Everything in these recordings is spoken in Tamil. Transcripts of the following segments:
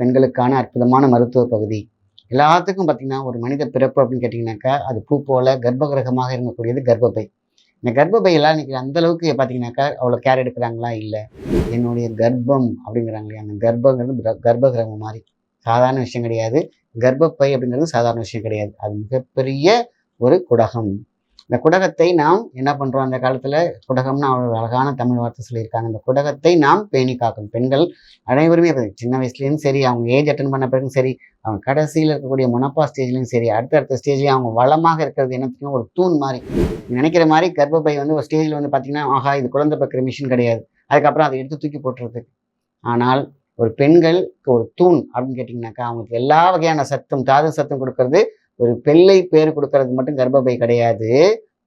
பெண்களுக்கான அற்புதமான மருத்துவ பகுதி. எல்லாத்துக்கும் பார்த்தீங்கன்னா, ஒரு மனித பிறப்பு அப்படின்னு கேட்டிங்கனாக்கா, அது பூ போல கர்ப்பகிரகமாக இருக்கக்கூடியது கர்ப்பப்பை. இந்த கர்ப்பப்பையெல்லாம் இன்னைக்கு அந்த அளவுக்கு பார்த்தீங்கன்னாக்கா, அவ்வளோ கேர் எடுக்கிறாங்களா? இல்ல. என்னுடைய கர்ப்பம் அப்படிங்கிறாங்க இல்லையா? அந்த கர்ப்பங்கிறது கர்ப்பகிரகம் மாரி. சாதாரண விஷயம் கிடையாது. கர்ப்பப்பை அப்படிங்கிறது சாதாரண விஷயம் கிடையாது. அது மிகப்பெரிய ஒரு குடகம். இந்த குடகத்தை நாம் என்ன பண்றோம்? அந்த காலத்துல குடகம்னு ஒரு அழகான தமிழ் வார்த்தை சொல்லியிருக்காங்க. இந்த குடகத்தை நாம் பேணி காக்கணும். பெண்கள் அனைவருமே சின்ன வயசுலேயும் சரி, அவங்க ஏஜ் அட்டன் பண்ண பிறகும் சரி, அவங்க கடைசியில் இருக்கக்கூடிய மொனப்பா ஸ்டேஜ்லையும் சரி, அடுத்தடுத்த ஸ்டேஜ்லேயும் அவங்க வளமாக இருக்கிறது என்னத்தையும் ஒரு தூண் மாதிரி. நினைக்கிற மாதிரி கர்ப்பப்பை ஒரு ஸ்டேஜில் பார்த்தீங்கன்னா, ஆஹா இது குழந்தை பக்கிற மிஷின் கிடையாது. அதுக்கப்புறம் அதை எடுத்து தூக்கி போட்டுறது. ஆனால் ஒரு பெண்களுக்கு ஒரு தூண் அப்படின்னு கேட்டிங்கனாக்கா, அவங்களுக்கு எல்லா வகையான சத்தும், தாது சத்தும் கொடுக்கறது ஒரு பிள்ளை பேர் கொடுக்கறது மட்டும் கர்ப்பப்பை கிடையாது.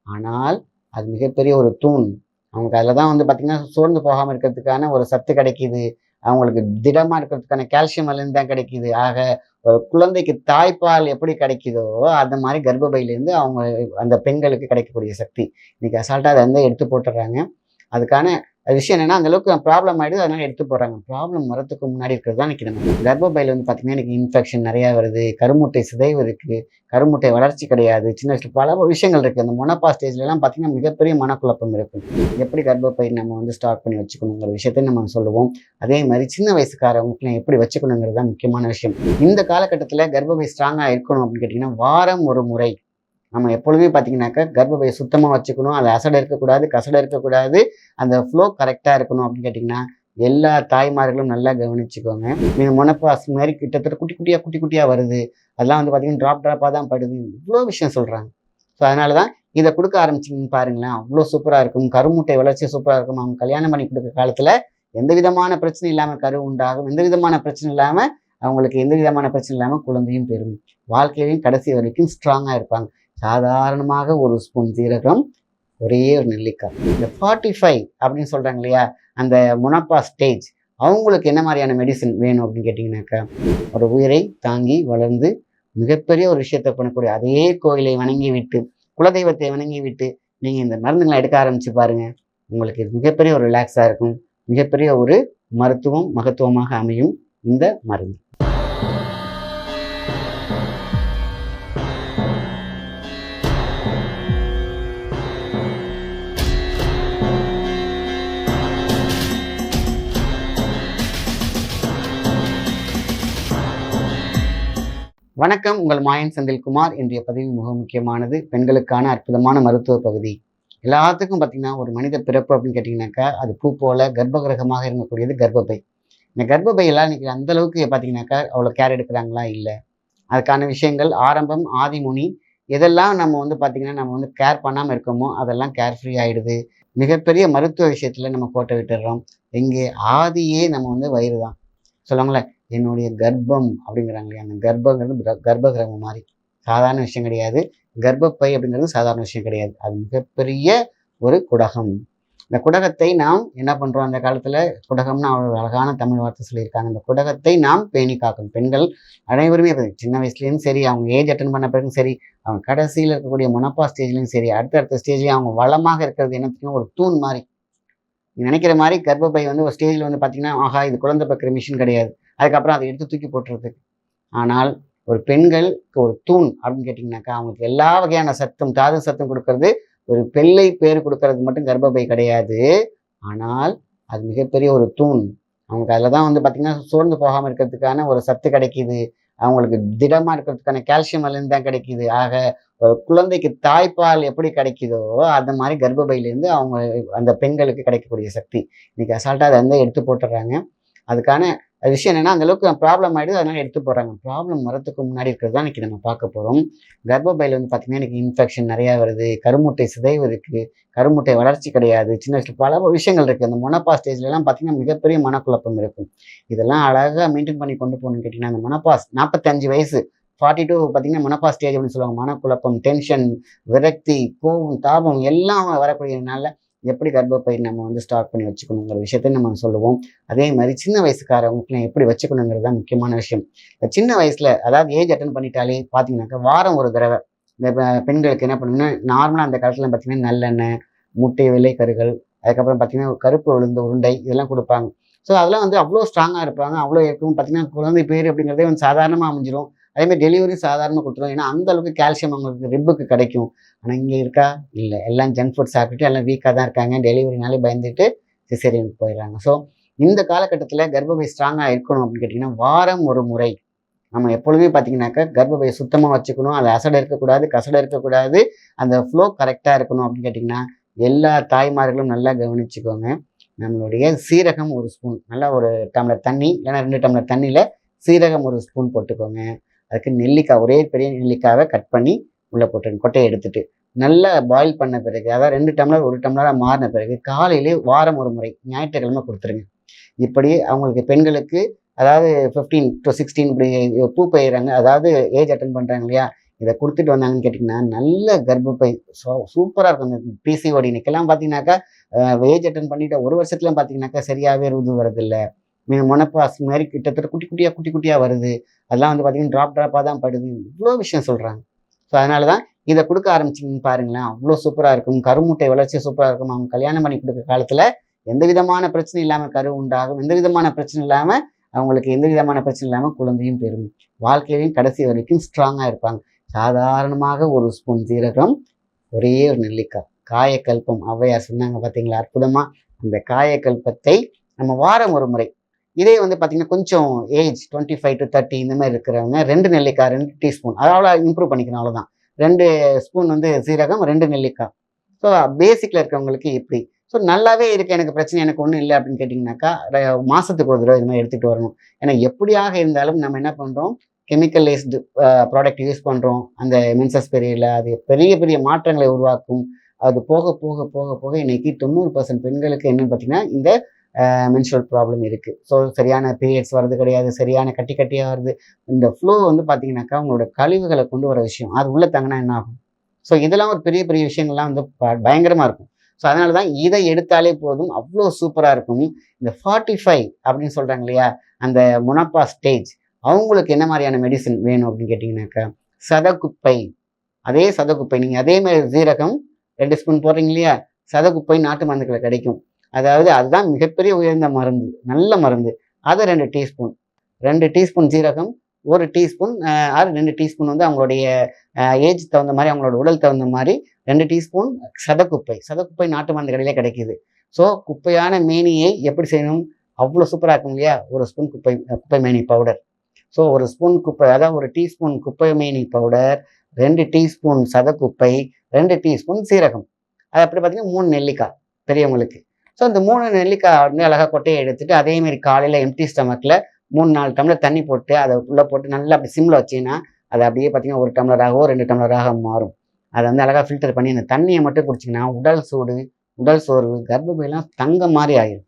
ஆனால் அது மிகப்பெரிய ஒரு தூண். அவங்களுக்கு அதில தான் பார்த்தீங்கன்னா, சோர்ந்து போகாம இருக்கிறதுக்கான ஒரு சத்து கிடைக்குது. அவங்களுக்கு திடமா இருக்கிறதுக்கான கால்சியம் அதுலேருந்து தான் கிடைக்குது. ஆக ஒரு குழந்தைக்கு தாய்ப்பால் எப்படி கிடைக்குதோ, அந்த மாரி கர்ப்பப்பையிலேருந்து அவங்க அந்த பெண்களுக்கு கிடைக்கக்கூடிய சக்தி. இன்னைக்கு அசால்ட்டா அத எடுத்து போட்டுர்றாங்க. அதுக்கான விஷயம் என்னன்னா, அந்த அளவுக்கு ப்ராப்ளம் ஆயிடுது. அதனால எடுத்து போடுறாங்க. ப்ராப்ளம் வரதுக்கு முன்னாடி இருக்கிறது தான் இன்னைக்கு நம்ம கர்ப்பப்பையில பார்த்தீங்கன்னா, இன்னைக்கு இன்ஃபெக்ஷன் நெறையா வருது. கருமுட்டை சிதைவு இருக்கு. கருமுட்டை வளர்ச்சி கிடையாது. சின்ன வயசுல பல விஷயங்கள் இருக்கு. அந்த மொனப்பா ஸ்டேஜ்லலாம் பார்த்தீங்கன்னா, மிகப்பெரிய மனக்குழப்பம் இருக்கும். எப்படி கர்ப்பப்பை நம்ம ஸ்டார்ட் பண்ணி வச்சுக்கணுங்கிற விஷயத்த நம்ம சொல்லுவோம். அதே மாரி சின்ன வயசுக்காரவங்களுக்குலாம் எப்படி வச்சுக்கணுங்கிறது தான் முக்கியமான விஷயம். இந்த காலகட்டத்தில கர்ப்பப்பை ஸ்ட்ராங்கா இருக்கணும் அப்படின்னு கேட்டீங்கன்னா, வாரம் ஒரு முறை நம்ம எப்பொழுதுமே பார்த்தீங்கன்னாக்கா, கர்ப்பப்பைய சுத்தமா வச்சுக்கணும். அது அசடு இருக்கக்கூடாது, கசடு இருக்கக்கூடாது. அந்த ஃப்ளோ கரெக்ட்டா இருக்கணும் அப்படின்னு கேட்டீங்கன்னா, எல்லா தாய்மார்களும் நல்லா கவனிச்சுக்கோங்க. நீங்க மொனப்பாஸ் மாரி கிட்டத்தட்ட குட்டி குட்டியா வருது. அதெல்லாம் பார்த்தீங்கன்னா, ட்ராப்பா தான் படுது. இவ்ளோ விஷயம் சொல்றாங்க. ஸோ அதனால தான் இத குடுக்க ஆரம்பிச்சீங்கன்னு பாருங்களேன், அவ்ளோ சூப்பரா இருக்கும். கருமுட்டை வளர்ச்சி சூப்பரா இருக்கும். அவங்க கல்யாணம் பண்ணி குடுக்குற காலத்துல எந்த விதமான பிரச்சனையும் இல்லாம கரு உண்டாகும். எந்த விதமான பிரச்சனையும் இல்லாம அவங்களுக்கு எந்த விதமான பிரச்சனையும் இல்லாம குழந்தையும் பெறும். வாழ்க்கையிலும் கடைசி வரைக்கும் ஸ்ட்ராங்கா இருப்பாங்க. சாதாரணமாக ஒரு ஸ்பூன் சீரகம், ஒரே ஒரு நெல்லிக்காய். இந்த 45 அப்படின்னு சொல்றாங்க இல்லையா? அந்த மொனப்பா ஸ்டேஜ் அவங்களுக்கு என்ன மாரியான மெடிசின் வேணும் அப்படின்னு கேட்டீங்கன்னாக்கா, ஒரு உயிரை தாங்கி வளர்ந்து மிகப்பெரிய ஒரு விஷயத்த பண்ணக்கூடிய அதே கோயிலை வணங்கி விட்டு, குலதெய்வத்தை வணங்கி விட்டு, நீங்க இந்த மருந்துகள எடுக்க ஆரம்பிச்சு பாருங்க. உங்களுக்கு மிகப்பெரிய ஒரு ரிலாக்ஸா இருக்கும். மிகப்பெரிய ஒரு மகத்துவமாக அமையும் இந்த மருந்து. வணக்கம். உங்கள் மாயன் செந்தில்குமார். இன்றைய பதிவு மிக முக்கியமானது. பெண்களுக்கான அற்புதமான மருத்துவ பகுதி. எல்லாத்துக்கும் பார்த்தீங்கன்னா, ஒரு மனித பிறப்பு அப்படின்னு கேட்டிங்கனாக்கா, அது பூ போல கர்ப்பகிரகமாக இருக்கக்கூடியது கர்ப்பப்பை. இந்த கர்ப்பப்பையெல்லாம் இன்னைக்கு அந்த அளவுக்கு பார்த்தீங்கன்னாக்கா, அவ்வளோ கேர் எடுக்கிறாங்களா? இல்ல. அதுக்கான விஷயங்கள் ஆரம்பம், ஆதிமுனி எதெல்லாம் நம்ம பார்த்தீங்கன்னா, நம்ம கேர் பண்ணாம இருக்கோமோ, அதெல்லாம் கேர் ஃப்ரீ ஆயிடுது. மிகப்பெரிய மருத்துவ விஷயத்துல நம்ம கோட்ட விட்டுடுறோம். எங்கே ஆதியே நம்ம வயிறு தான். சொல்லுவாங்கல்ல, என்னுடைய கர்ப்பம் அப்படிங்கிறாங்க இல்லையா? அந்த கர்ப்பங்கிறது கர்ப்பகிரகம் மாரி. சாதாரண விஷயம் கிடையாது. கர்ப்பப்பை அப்படிங்கிறது சாதாரண விஷயம் கிடையாது. அது மிகப்பெரிய ஒரு குடகம். இந்த குடகத்தை நாம் என்ன பண்றோம்? அந்த காலத்துல குடகம்னு ஒரு அழகான தமிழ் வார்த்தை சொல்லியிருக்காங்க. இந்த குடகத்தை நாம் பேணி காக்கணும். பெண்கள் அனைவருமே சின்ன வயசுலேயும் சரி, அவங்க ஏஜ் அட்டன் பண்ண பிறகும் சரி, அவங்க கடைசியில இருக்கக்கூடிய மொனப்பா ஸ்டேஜ்லயும் சரி, அடுத்தடுத்த ஸ்டேஜ்லயும் அவங்க வளமாக இருக்கிறது என்னத்தையும் ஒரு தூண் மாரி. நீங்க நினைக்கிற மாரி கர்ப்பப்பை ஒரு ஸ்டேஜ்ல பார்த்தீங்கன்னா, ஆஹா இது குழந்தை பக்கிற மிஷின் கிடையாது. அதுக்கப்புறம் அதை எடுத்து தூக்கி போட்டுறது. ஆனால் ஒரு பெண்களுக்கு ஒரு தூண் அப்படின்னு கேட்டிங்கனாக்கா, அவங்களுக்கு எல்லா வகையான சத்தும், தாது சத்தும் கொடுக்கறது ஒரு பிள்ளை பேர் கொடுக்கறது மட்டும் கர்ப்பப்பை கிடையாது. ஆனால் அது மிகப்பெரிய ஒரு தூண். அவங்களுக்கு அதில தான் பார்த்தீங்கன்னா, சோர்ந்து போகாம இருக்கிறதுக்கான ஒரு சத்து கிடைக்குது. அவங்களுக்கு திடமா இருக்கிறதுக்கான கால்சியம் அதுலேருந்து தான் கிடைக்குது. ஆக ஒரு குழந்தைக்கு தாய்ப்பால் எப்படி கிடைக்குதோ, அந்த மாரி கர்ப்பப்பையிலேருந்து அவங்க அந்த பெண்களுக்கு கிடைக்கக்கூடிய சக்தி. இன்னைக்கு அசால்ட்டா அத எடுத்து போட்டுர்றாங்க. அதுக்கான விஷயம் என்னன்னா, அந்த அளவுக்கு ப்ராப்ளம் ஆயிடுது. அதனால எடுத்து போடுறாங்க. ப்ராப்ளம் வரதுக்கு முன்னாடி இருக்கிறது தான் இன்னைக்கு நம்ம பார்க்க போறோம். கர்ப்பப்பையில பார்த்தீங்கன்னா, இன்னைக்கு இன்ஃபெக்ஷன் நெறையா வருது. கருமுட்டை சிதைவு இருக்கு. கருமுட்டை வளர்ச்சி கிடையாது. சின்ன வயசுல பல விஷயங்கள் இருக்கு. அந்த மொனப்பா ஸ்டேஜ்லலாம் பார்த்தீங்கன்னா, மிகப்பெரிய மனக்குழப்பம் இருக்கும். இதெல்லாம் அழகா மெயின்டெயின் பண்ணி கொண்டு போகணும்னு கேட்டீங்கன்னா, அந்த மொனப்பாஸ் 45 வயசு 42 பார்த்தீங்கன்னா, மொனப்பாஸ் ஸ்டேஜ் அப்படின்னு சொல்லுவாங்க. மனக்குழப்பம், டென்ஷன், விரக்தி, கோவம், தாபம் எல்லாம் வரக்கூடிய நாள்ல எப்படி கர்ப்பப்பை நம்ம ஸ்டார்ட் பண்ணி வச்சுக்கணுங்கிற விஷயத்த நம்ம சொல்லுவோம். அதே மாரி சின்ன வயசுக்காரவங்களுக்குலாம் எப்படி வச்சுக்கணுங்கிறது தான் முக்கியமான விஷயம். சின்ன வயசுல அதாவது ஏஜ் அட்டெண்ட் பண்ணிட்டாலே பார்த்தீங்கன்னாக்கா, வாரம் ஒரு தடவ இந்த பெண்களுக்கு என்ன பண்ணணும்னா, நார்மலா அந்த காலத்துல பார்த்தீங்கன்னா, நல்லெண்ணெய், முட்டை வெள்ளை கருகள், அதுக்கப்புறம் பார்த்தீங்கன்னா, கருப்பு உளுந்து உருண்டை இதெல்லாம் குடுப்பாங்க. ஸோ அதெல்லாம் வந்து அவ்வளோ ஸ்ட்ராங்காக இருப்பாங்க. அவ்வளோ இருக்கும். பார்த்தீங்கன்னா குழந்தை பேர் அப்படிங்கிறதே வந்து சாதாரணமாக அமைஞ்சிரும். அதேமாதிரி டெலிவரி சாதாரணமாக கொடுத்துரும். ஏன்னா அந்த அளவுக்கு கால்சியம் அவங்களுக்கு ரிப்புக்கு கிடைக்கும். ஆனால் இங்கே இருக்கா? இல்லை. எல்லாம் ஜங்க் ஃபுட் சாப்பிட்டுட்டு எல்லாம் வீக்காக தான் இருக்காங்க. டெலிவரினாலே பயந்துட்டு சிசேரியனுக்கு போயிடுறாங்க. ஸோ இந்த காலகட்டத்தில கர்ப்பப்பை ஸ்ட்ராங்கா இருக்கணும் அப்படின்னு கேட்டீங்கன்னா, வாரம் ஒரு முறை நம்ம எப்பொழுதுமே பார்த்தீங்கன்னாக்கா, கர்ப்பப்பைய சுத்தமா வச்சுக்கணும். அது அசடு இருக்கக்கூடாது, கசடு இருக்கக்கூடாது. அந்த ஃப்ளோ கரெக்ட்டா இருக்கணும் அப்படின்னு கேட்டீங்கன்னா, எல்லா தாய்மார்களும் நல்லா கவனிச்சுக்கோங்க. நம்மளுடைய சீரகம் 1 ஸ்பூன், நல்லா ஒரு டம்ளர் தண்ணி, இல்லைன்னா 2 டம்ளர் தண்ணியில சீரகம் 1 ஸ்பூன் போட்டுக்கோங்க. அதுக்கு நெல்லிக்காய், ஒரே பெரிய நெல்லிக்காவ கட் பண்ணி உள்ள போட்டுருங்க. கொட்டைய எடுத்துட்டு. நல்லா பாயில் பண்ண பிறகு, அதாவது 2 டம்ளர் 1 டம்ளரா மாறின பிறகு, காலையிலே வாரம் ஒரு முறை ஞாயிற்றுக்கிழமை குடுத்துருங்க. இப்படி அவங்களுக்கு பெண்களுக்கு அதாவது 15 to 16 இப்படி பூ பெய்யுறாங்க. அதாவது ஏஜ் அட்டெண்ட் பண்றாங்க இல்லையா? இத குடுத்துட்டு வந்தாங்கன்னு கேட்டீங்கன்னா, நல்ல கர்ப்பப்பை சூப்பரா இருக்கும். இந்த பிசிஓடி இன்னைக்கெல்லாம் பார்த்தீங்கன்னாக்கா, ஏஜ் அட்டெண்ட் பண்ணிட்ட 1 வருஷத்துலாம் பார்த்தீங்கன்னாக்கா, சரியாவே ருது வரதில்ல. மொனோபாஸ் மாரி கிட்டத்தட்ட குட்டி குட்டியா வருது. அதெல்லாம் வந்து பார்த்தீங்கன்னா, ட்ராப்பா தான் படுது. இவ்ளோ விஷயம் சொல்றாங்க. ஸோ அதனால தான் இத குடுக்க ஆரம்பிச்சீங்கன்னு பாருங்களேன், அவ்ளோ சூப்பரா இருக்கும். கருமுட்டை வளர்ச்சி சூப்பரா இருக்கும். அவங்க கல்யாணம் பண்ணி குடுக்குற காலத்துல எந்த விதமான பிரச்சனையும் இல்லாம கரு உண்டாகும். எந்த விதமான பிரச்சனையும் இல்லாம அவங்களுக்கு எந்த விதமான பிரச்சனை இல்லாம குழந்தையும் பெறும். வாழ்க்கையிலும் கடைசி வரைக்கும் ஸ்ட்ராங்கா இருப்பாங்க. சாதாரணமாக 1 ஸ்பூன் சீரகம், ஒரே ஒரு நெல்லிக்காய். காயக்கல்பம் ஔவையார் சொன்னாங்க பார்த்தீங்களா? அற்புதமா அந்த காயக்கல்பத்தை நம்ம வாரம் ஒரு முறை. இதே வந்து பார்த்தீங்கன்னா, கொஞ்சம் ஏஜ் 25 to 30 இந்த மாரி இருக்கிறவங்க 2 நெல்லிக்காய், 2 டீஸ்பூன். அவ்வளோ இம்ப்ரூவ் பண்ணிக்கணும் அவ்வளோதான். 2 ஸ்பூன் வந்து சீரகம், 2 நெல்லிக்காய். ஸோ பேசிக்ல இருக்கிறவங்களுக்கு இப்படி. ஸோ நல்லாவே இருக்கு. எனக்கு பிரச்சனை எனக்கு ஒண்ணும் இல்ல அப்படின்னு கேட்டீங்கன்னாக்கா, மாசத்துக்கு ஒரு தடவ இது மாரி எடுத்துட்டு வரணும். ஏன்னா எப்படியாக இருந்தாலும் நம்ம என்ன பண்றோம்? கெமிக்கலைஸ்டு ப்ராடக்ட் யூஸ் பண்றோம். அந்த மென்சஸ் பீரியட்ல அது பெரிய பெரிய மாற்றங்களை உருவாக்கும். அது போக போக போக போக இன்னைக்கு 90% பெண்களுக்கு என்னன்னு பார்த்தீங்கன்னா, இந்த மென்ஸ்ட்ரல் ப்ராப்ளம் இருக்கு. ஸோ சரியான பீரியட்ஸ் வர்றது கிடையாது. சரியான கட்டி கட்டியா வருது. இந்த ஃப்ளோ வந்து பார்த்தீங்கன்னாக்கா, உங்களோட கழிவுகள கொண்டு வர விஷயம். அது உள்ள தங்குனா என்ன ஆகும்? ஸோ இதெல்லாம் ஒரு பெரிய பெரிய விஷயங்கள்லாம் வந்து பயங்கரமா இருக்கும். ஸோ அதனால தான் இத எடுத்தாலே போதும். அவ்ளோ சூப்பரா இருக்கும். இந்த 45 அப்படின்னு சொல்றாங்க இல்லையா? அந்த மொனோபாஸ் ஸ்டேஜ். அவங்களுக்கு என்ன மாரியான மெடிசின் வேணும் அப்படின்னு கேட்டீங்கன்னாக்கா, சதகுப்பை. அதே சதகுப்பை நீங்க அதே மாரி சீரகம் 2 ஸ்பூன் போடுறீங்க இல்லையா? சதகுப்பை நாட்டு மருந்துகள்ல கிடைக்கும். அதாவது அதுதான் மிகப்பெரிய உயர்ந்த மருந்து. நல்ல மருந்து. அத 2 டீஸ்பூன். 2 டீஸ்பூன் சீரகம், 1 டீஸ்பூன் ஆர் 2 டீஸ்பூன் வந்து அவங்களுடைய ஏஜ் தகுந்த மாரி, அவங்களோட உடல் தகுந்த மாரி 2 டீஸ்பூன் சதகுப்பை. சதகுப்பை நாட்டு மருந்து கடையிலே கிடைக்குது. ஸோ குப்பையான மேனியை எப்படி செய்யணும்? அவ்ளோ சூப்பரா இருக்கும் இல்லையா? 1 ஸ்பூன் குப்பை மேனி பவுடர். ஸோ 1 ஸ்பூன் குப்பை அதாவது 1 டீஸ்பூன் குப்பை மேனி பவுடர், 2 டீஸ்பூன் சதகுப்பை, 2 டீஸ்பூன் சீரகம். அது அப்படி பார்த்தீங்கன்னா 3 நெல்லிக்காய் பெரியவங்களுக்கு. ஸோ இந்த 3 நெல்லிக்காய் வந்து அழகா கொட்டைய எடுத்துட்டு, அதே மாரி காலையில எம்ப்டி ஸ்டமக்ல 3, 4 டம்ளர் தண்ணி போட்டு, அத உள்ள போட்டு நல்லா அப்படி சிம்ல வச்சீங்கன்னா, அது அப்படியே பார்த்தீங்கன்னா 1 டம்ளராகவோ, 2 டம்ளராக மாறும். அத வந்து அழகா ஃபில்டர் பண்ணி அந்த தண்ணிய மட்டும் குடிச்சீங்கன்னா, உடல் சூடு, உடல் சோர்வு, கர்ப்பப்பைலாம் தங்கம் மாரி ஆயிரும்.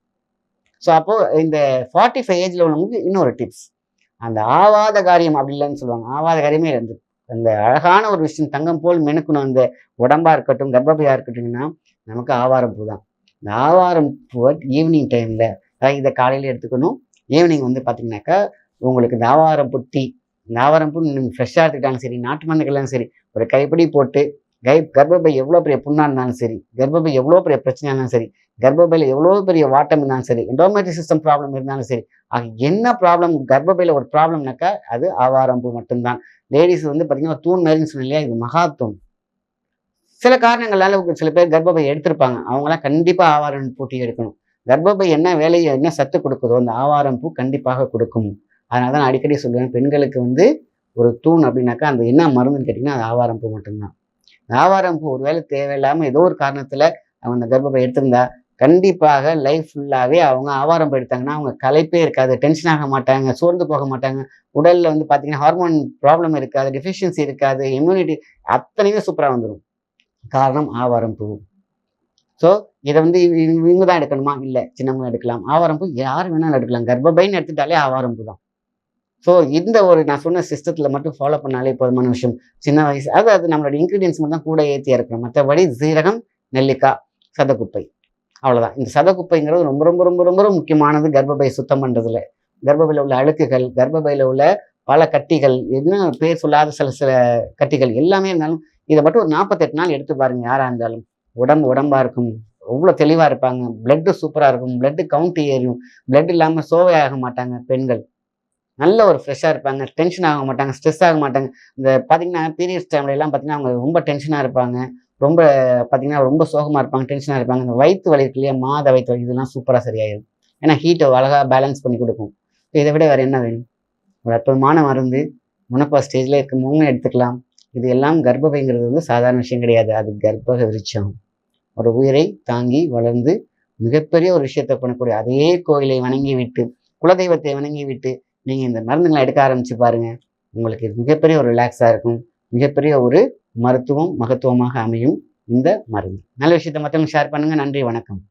ஸோ அப்போ இந்த 45 ஏஜ்ல உள்ளவங்களுக்கு இன்னொரு டிப்ஸ். அந்த ஆவாத காரியம் அப்படி இல்லன்னு சொல்லுவாங்க. ஆவாத காரியமே வந்து அந்த அழகான ஒரு விஷயம் தங்கம் போல் மினுக்கணும் அந்த உடம்பா இருக்கட்டும், கர்ப்பப்பையா இருக்கட்டும்னா, நமக்கு ஆவாரம் பூ தான். இந்த ஆவாரம் பூவ ஈவினிங் டைம்ல அதாவது இத காலையில எடுத்துக்கணும். ஈவினிங் வந்து பார்த்தீங்கன்னாக்கா, உங்களுக்கு இந்த ஆவாரம் பூ டீ, இந்த ஆவாரம் பூ நீங்க ஃப்ரெஷ்ஷா எடுத்துக்கிட்டாலும் சரி, நாட்டு மருந்துகள்லாம் சரி, ஒரு கைப்பிடி போட்டு கர்ப்பப்பை எவ்வளோ பெரிய புண்ணா இருந்தாலும் சரி, கர்ப்பப்பை எவ்வளோ பெரிய பிரச்சனையா இருந்தாலும் சரி, கர்ப்பப்பையில எவ்வளோ பெரிய வாட்டம் இருந்தாலும் சரி, எண்டோமெட்ரியம் சிஸ்டம் ப்ராப்ளம் இருந்தாலும் சரி, என்ன ப்ராப்ளம் கர்ப்பப்பையில ஒரு ப்ராப்ளம்னாக்கா, அது ஆவாரம் பூ மட்டும் தான். லேடீஸ் வந்து பார்த்தீங்கன்னா, தூண் மாரின்னு சொன்னேன் இல்லையா? இது மகா தூண். சில காரணங்களால சில பேர் கர்ப்பப்பை எடுத்திருப்பாங்க. அவங்கலாம் கண்டிப்பா ஆவாரம் பூ டீ எடுக்கணும். கர்ப்பப்பை என்ன வேலைய என்ன சத்து குடுக்குதோ, அந்த ஆவாரம் பூ கண்டிப்பாக குடுக்கும். அதனால தான் நான் அடிக்கடி சொல்லுவேன், பெண்களுக்கு வந்து ஒரு தூண் அப்படின்னாக்கா, அந்த என்ன மருந்துன்னு கேட்டீங்கன்னா, அது ஆவாரம் பூ மட்டும் தான். ஆவாரம் பூ ஒரு வேளை தேவையில்லாம ஏதோ ஒரு காரணத்துல அவங்க அந்த கர்ப்பப்பை எடுத்திருந்தா, கண்டிப்பாக லைஃப் ஃபுல்லாவே அவங்க ஆவாரம் பூ எடுத்தாங்கன்னா, அவங்க களைப்பே இருக்காது. டென்ஷன் ஆக மாட்டாங்க. சோர்ந்து போக மாட்டாங்க. உடல்ல வந்து பார்த்தீங்கன்னா, ஹார்மோன் ப்ராப்ளம் இருக்காது. டெஃபிஷியன்சி இருக்காது. இம்யூனிட்டி அத்தனையுமே சூப்பரா வந்துரும். காரணம் ஆவாரம் பூ. ஸோ இத வந்து இவங்க தான் எடுக்கணுமா? இல்ல. சின்னவங்க எடுக்கலாம். ஆவாரம் பூ யார் வேணாலும் எடுக்கலாம். கர்ப்பப்பைன்னு எடுத்துட்டாலே ஆவாரம் பூ தான். ஸோ இந்த ஒரு நான் சொன்ன சிஸ்டத்துல மட்டும் ஃபாலோ பண்ணாலே போதுமான விஷயம். சின்ன வயசு அது நம்மளோட இன்கிரீடியன்ட்ஸ் மட்டும் தான் கூட ஏத்தி இறக்கணும். மத்தபடி சீரகம், நெல்லிக்காய், சதகுப்பை. அவ்வளோதான். இந்த சதகுப்பைங்கிறது ரொம்ப ரொம்ப ரொம்ப ரொம்ப ரொம்ப முக்கியமானது கர்ப்பப்பைய சுத்தம் பண்றதுல. கர்ப்பப்பையில உள்ள அழுக்குகள், கர்ப்பப்பையில உள்ள பல கட்டிகள், என்ன பேர் சொல்லாத சில சில கட்டிகள் எல்லாமே இருந்தாலும், இத மட்டும் ஒரு 48 நாள் எடுத்து பாருங்க யாரா இருந்தாலும். உடம்பா இருக்கும். அவ்வளோ தெளிவாக இருப்பாங்க. பிளட்டு சூப்பராக இருக்கும். பிளட்டு கவுண்ட் ஏறும். பிளட் இல்லாமல் சோவை ஆக மாட்டாங்க பெண்கள். நல்ல ஒரு ஃப்ரெஷ்ஷாக இருப்பாங்க. டென்ஷன் ஆக மாட்டாங்க. ஸ்ட்ரெஸ் ஆக மாட்டாங்க. இந்த பார்த்தீங்கன்னா, பீரியட்ஸ் டைம்லலாம் பார்த்தீங்கன்னா, அவங்க ரொம்ப டென்ஷனாக இருப்பாங்க. ரொம்ப பார்த்தீங்கன்னா, ரொம்ப சோகமா இருப்பாங்க. டென்ஷனா இருப்பாங்க. இந்த வயித்து வலி இருக்கு இல்லையா? மாத வயித்து வலி இதெல்லாம் சூப்பரா சரியாயிரும். ஏன்னா, ஹீட்ட அழகா பேலன்ஸ் பண்ணி குடுக்கும். இத விட வேற என்ன வேணும்? ஒரு அற்புதமான மருந்து. மெனோபாஸ் ஸ்டேஜ்ல இருக்கும்போதும் எடுத்துக்கலாம். இது எல்லாம் கர்ப்பப்பைங்கிறது சாதாரண விஷயம் கிடையாது. அது கர்ப்பக விருட்சம். ஒரு உயிரை தாங்கி வளர்ந்து மிகப்பெரிய ஒரு விஷயத்த பண்ணக்கூடிய அதே கோயிலை வணங்கி விட்டு, குலதெய்வத்தை வணங்கி விட்டு, நீங்க இந்த மருந்துங்கள எடுக்க ஆரம்பிச்சு பாருங்க. உங்களுக்கு மிகப்பெரிய ஒரு ரிலாக்ஸா இருக்கும். மிகப்பெரிய ஒரு மருத்துவம், மகத்துவமாக அமையும் இந்த மருந்து. நல்ல விஷயத்த மத்தவங்களுக்கு ஷேர் பண்ணுங்க. நன்றி, வணக்கம்.